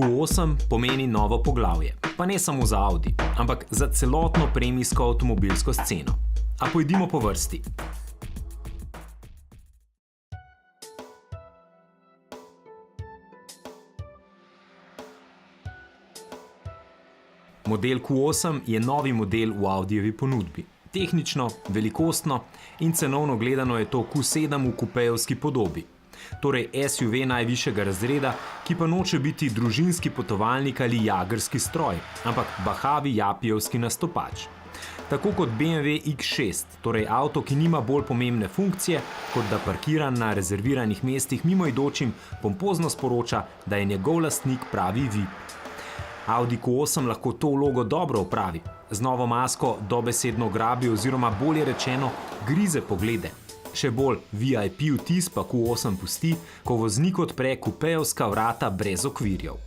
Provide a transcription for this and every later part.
Q8 pomeni novo poglavje, pa ne samo za Audi, ampak za celotno premijsko avtomobilsko sceno. A pojdimo po vrsti. Model Q8 je novi model v Audijevi ponudbi. Tehnično, velikostno in cenovno gledano je to Q7 v kupejevski podobi. Torej SUV najvišjega razreda, ki pa noče biti družinski potovalnik ali jagerski stroj, ampak bahavi japijevski nastopač. Tako kot BMW X6, torej avto, ki nima bolj pomembne funkcije, kot da parkira na rezerviranih mestih mimoidočim, pompozno sporoča, da je njegov lastnik pravi VIP. Audi Q8 lahko to vlogo dobro opravi. Z novo masko dobesedno grabi oziroma bolje rečeno grize poglede. Še bolj VIP vtis pa Q8 pusti, ko voznik odpre kupejevska vrata brez okvirjev.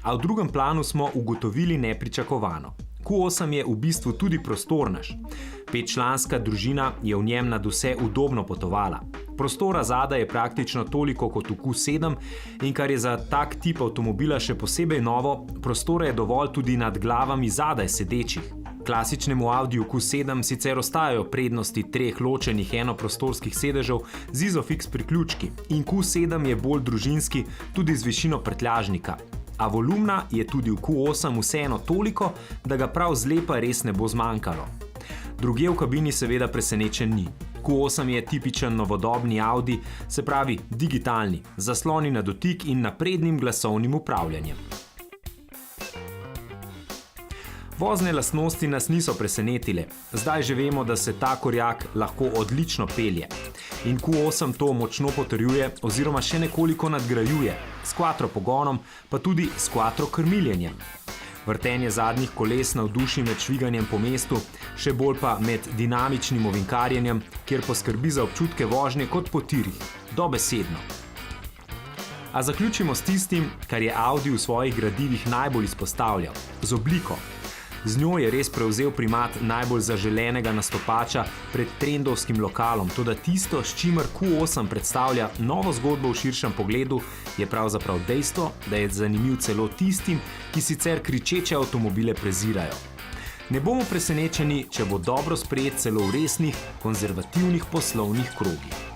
A v drugem planu smo ugotovili nepričakovano. Q8 je v bistvu tudi prostornež. 5-članska družina je v njem nadvse udobno potovala. Prostora zadaj je praktično toliko kot v Q7 in kar je za tak tip avtomobila še posebej novo, prostora je dovolj tudi nad glavami zadaj sedečih. Klasičnemu Audiju Q7 sicer ostajajo prednosti 3 ločenih enoprostorskih sedežev z Isofix priključki in Q7 je bolj družinski tudi z višino prtljažnika. A volumna je tudi v Q8 vseeno toliko, da ga prav zlepa res ne bo zmanjkalo. Drugje v kabini seveda presenečen ni. Q8 je tipičen novodobni Audi, se pravi digitalni, zasloni na dotik in naprednim glasovnim upravljanjem. Vozne lastnosti nas niso presenetile. Zdaj že vemo, da se ta korjak lahko odlično pelje. In Q8 to močno potrjuje oziroma še nekoliko nadgrajuje, s quattro pogonom, pa tudi s quattro krmiljenjem. Vrtenje zadnjih koles navduši med šviganjem po mestu, še bolj pa med dinamičnim ovinkarjenjem, kjer poskrbi za občutke vožnje kot po tirih. Dobesedno. A zaključimo s tistim, kar je Audi v svojih gradivih najbolj izpostavljal, z obliko. Z njo je res prevzel primat najbolj zaželenega nastopača pred trendovskim lokalom, toda tisto, s čimer Q8 predstavlja novo zgodbo v širšem pogledu, je pravzaprav dejstvo, da je zanimiv celo tistim, ki sicer kričeče avtomobile prezirajo. Ne bomo presenečeni, če bo dobro sprejet celo v resnih, konzervativnih poslovnih krogih.